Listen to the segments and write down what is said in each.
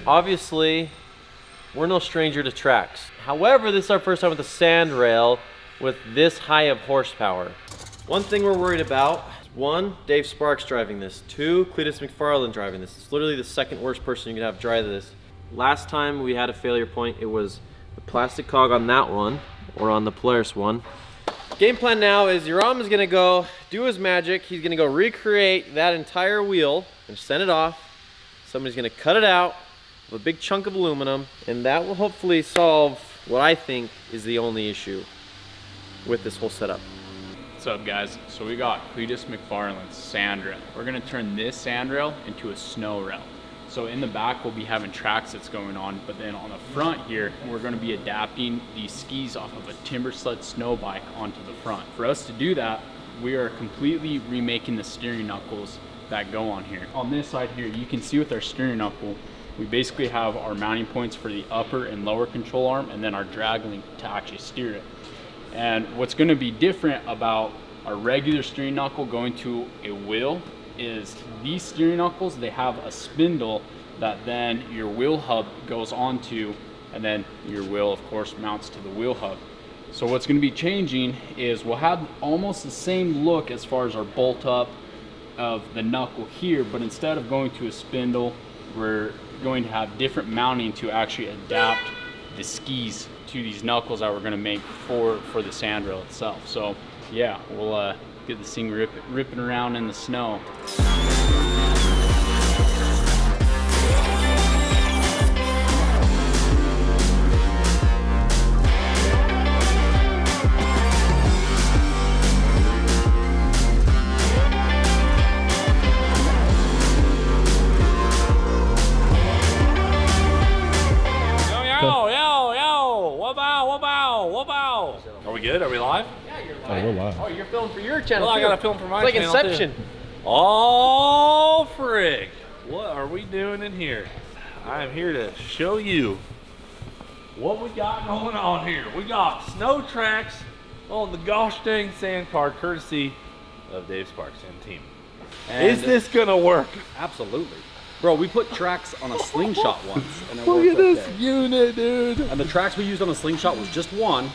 Obviously, we're no stranger to tracks. However, this is our first time with a Sandrail with this high of horsepower. One thing we're worried about is 1, Dave Sparks driving this. 2, Cleetus McFarland driving this. It's literally the second worst person you could have drive this. Last time we had a failure point, it was the plastic cog on that one, or on the Polaris one. Game plan now is Yoram is gonna go do his magic. He's gonna go recreate that entire wheel and send it off. Somebody's gonna cut it out with a big chunk of aluminum, and that will hopefully solve what I think is the only issue with this whole setup. What's up, guys? So we got Cleetus McFarlands Sandrail. We're gonna turn this Sandrail into a SNOWRAIL. So in the back, we'll be having tracks that's going on, but then on the front here, we're gonna be adapting these skis off of a timber sled snow bike onto the front. For us to do that, we are completely remaking the steering knuckles that go on here. On this side here, you can see with our steering knuckle, we basically have our mounting points for the upper and lower control arm, and then our drag link to actually steer it. And what's gonna be different about our regular steering knuckle going to a wheel is these steering knuckles, they have a spindle that then your wheel hub goes onto, and then your wheel, of course, mounts to the wheel hub. So what's gonna be changing is we'll have almost the same look as far as our bolt up of the knuckle here, but instead of going to a spindle, we're going to have different mounting to actually adapt the skis to these knuckles that we're going to make for the Sandrail itself. So yeah, we'll get this thing ripping around in the snow. Are we good? Are we live? Yeah, you're live. Oh, we're live. Oh, you're filming for your channel. Well, I too. gotta film for my it's like channel Inception. too. Oh, frig. What are we doing in here? I am here to show you what we got going on here. We got snow tracks on the gosh dang sand card, courtesy of Dave Sparks and team. And is this gonna work? Absolutely. Bro, we put tracks on a slingshot once, and it Look worked at this okay. unit, dude. And the tracks we used on the slingshot was just one,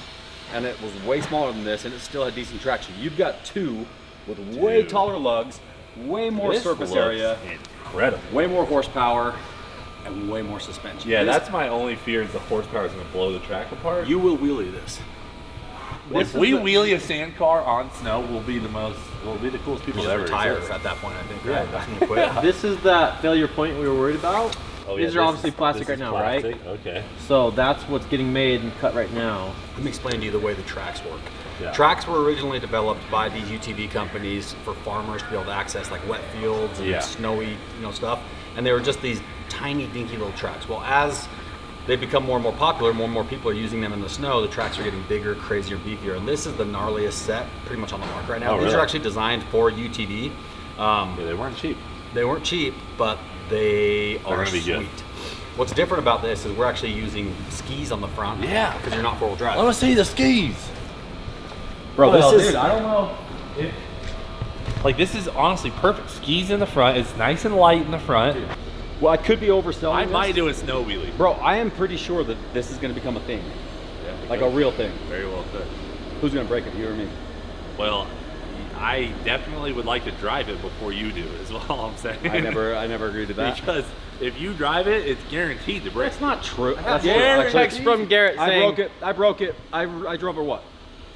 and it was way smaller than this, and it still had decent traction. You've got two with way taller lugs, way more This surface looks area, incredible. way more horsepower, and way more suspension. Yeah, This- that's my only fear is the horsepower is gonna blow the track apart. You will wheelie this. If we wheelie a sand car on snow, we'll be the coolest people Just ever. retire exist. at that point, I think. Yeah, Right? that's when you quit. This is that failure point we were worried about. Oh, yeah, These are obviously plastic right now, right? Okay. So that's what's getting made and cut right now. Let me explain to you the way the tracks work. Yeah. Tracks were originally developed by these UTV companies for farmers to be able to access like wet fields and snowy, stuff. And they were just these tiny, dinky little tracks. Well, as they become more and more popular, more and more people are using them in the snow, the tracks are getting bigger, crazier, beefier. And this is the gnarliest set pretty much on the market right now. Oh, These really? are actually designed for UTV. Yeah, they weren't cheap. They weren't cheap, but they are gonna be sweet. good. What's different about this is we're actually using skis on the front. Yeah. Because you're not four-wheel drive. I want to see the skis. Bro, Well, this is... dude, I don't know. This is honestly perfect. Skis in the front. It's nice and light in the front. Well, I could be overselling I this. might do a snow wheelie. Bro, I am pretty sure that this is going to become a thing. Yeah, Like a real thing. very well could. Who's going to break it, you or me? Well, I definitely would like to drive it before you do, is all I'm saying. I never agreed to that. Because if you drive it, it's guaranteed to break. That's not true. That's Garrett true, text actually. from Garrett I saying, broke it. I drove her what?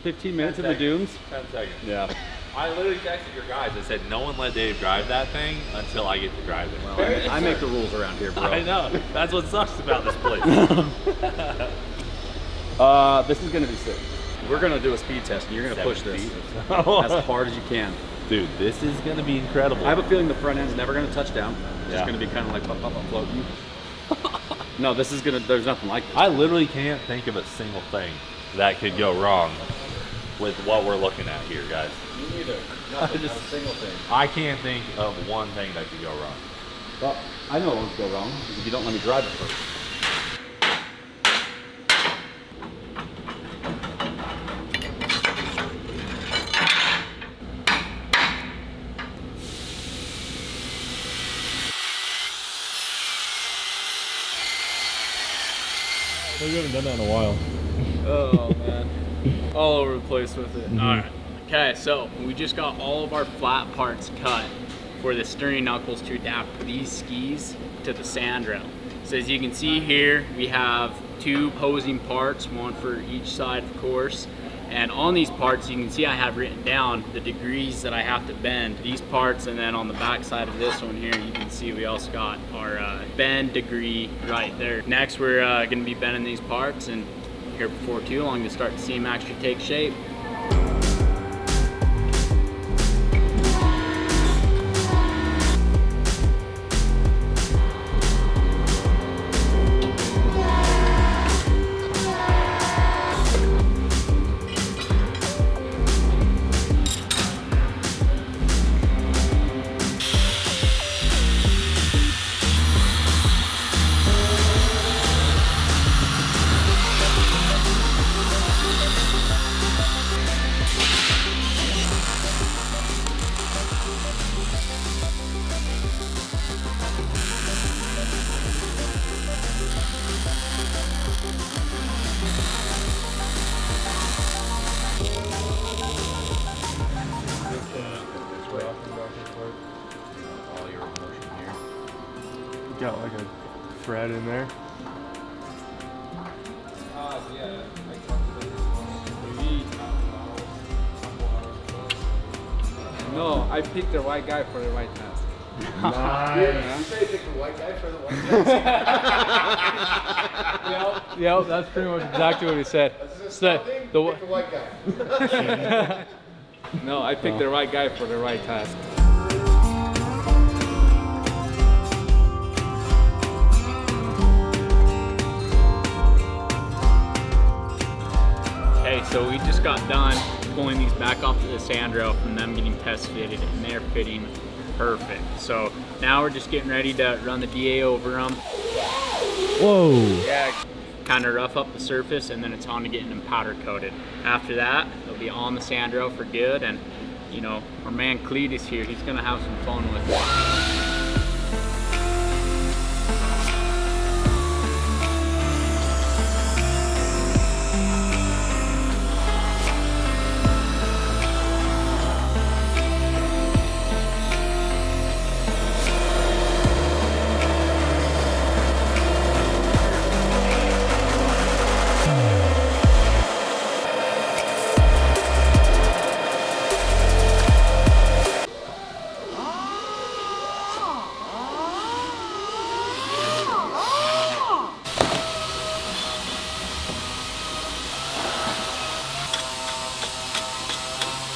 15 minutes in the dunes? 10 seconds. Yeah. I literally texted your guys and said, no one let Dave drive that thing until I get to drive it. Well, I make the rules around here, bro. I know. That's what sucks about this place. This is going to be sick. We're going to do a speed test, and you're going to push this as hard as you can. Dude, this is going to be incredible. I have a feeling the front end's never going to touch down. It's just Yeah. going to be kind of like floating. No, this is going to, there's nothing like this. I literally can't think of a single thing that could go wrong with what we're looking at here, guys. Me neither. Not a single thing. I can't think of one thing that could go wrong. Well, I know what would go wrong if you don't let me drive it first. We haven't done that in a while. Oh man, all over the place with it. All right. Okay, so we just got all of our flat parts cut for the steering knuckles to adapt these skis to the Sandrail. So as you can see here, we have 2 opposing parts, one for each side, of course. And on these parts, you can see I have written down the degrees that I have to bend these parts, and then on the back side of this one here, you can see we also got our bend degree right there. Next, we're gonna be bending these parts, and here before too long, to start to see them actually take shape. Got like a thread in there. No, I picked the right guy for the right task. Nice. You say you pick the white guy for the white guy? Yep, that's pretty much exactly what he said. So, Pick the white guy. no, I picked the right guy for the right task. Okay, so we just got done pulling these back off to the Sandrail from them getting test fitted, and they're fitting perfect. So now we're just getting ready to run the DA over them. Whoa. Yeah, kind of rough up the surface, and then it's on to getting them powder coated. After that, they'll be on the Sandrail for good, and you know, our man Cleetus here, he's gonna have some fun with it.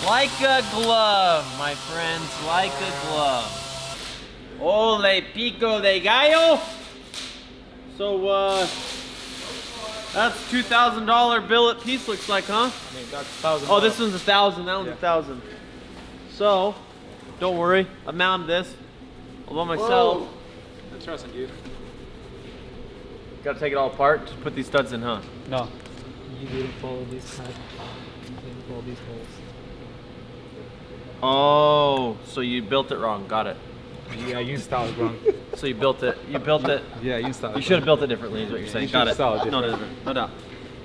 Like a glove, my friends, like a glove. Ole pico de gallo. So, that's $2,000 billet piece, looks like, huh? I mean, that's 1,000. Oh, this one's 1,000, that one's 1,000. So, don't worry, I mounted this all by myself. I'm trusting you. Gotta take it all apart, just put these studs in, huh? No. You didn't follow this side. You didn't follow these holes. Oh, so you built it wrong, got it. Yeah, you installed it wrong. So you built it, Yeah, you installed it you should have built it differently is what you're saying, You got should it. install it No, different. no doubt.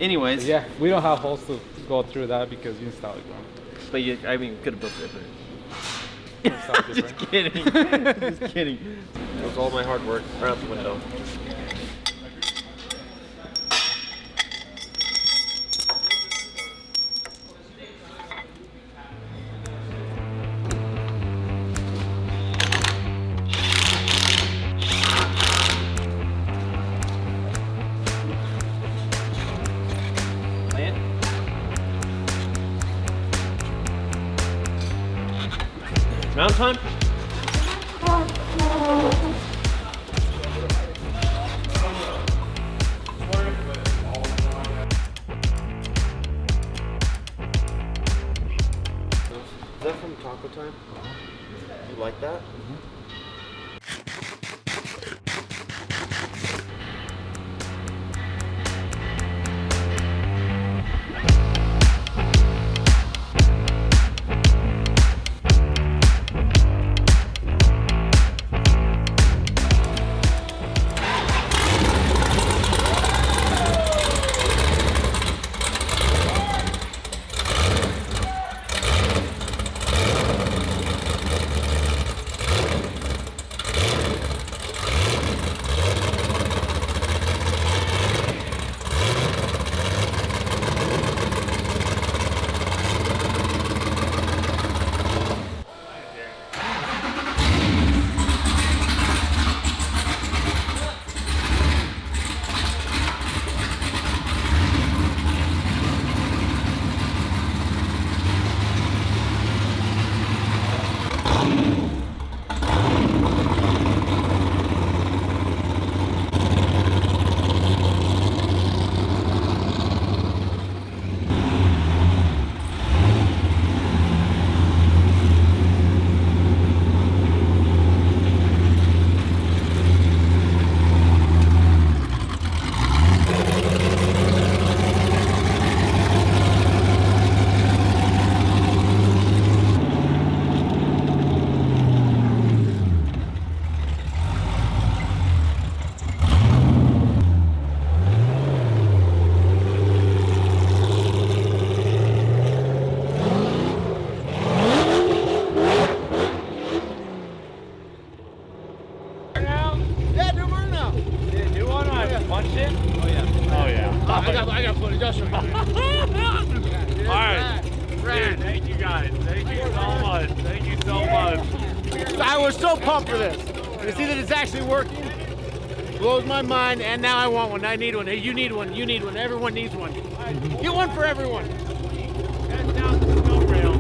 Anyways, Yeah, we don't have holes to go through that because you installed it wrong. but you, I mean, you could have built it different. You installed it Just different. kidding. Just kidding. It was all my hard work right out the window. Mount time? Is that from Taco Time? You like that? Did it do one? I punched it? Oh, yeah. Oh, yeah. I got footage. I'll show you. All right. Dude, thank you guys. Thank you so much. Thank you so much. I was so pumped for this. To see that it's actually working blows my mind, and now I want one. I need one. Hey, you need one. You need one. Everyone needs one. Get one for everyone. Head down to SNOWRAIL.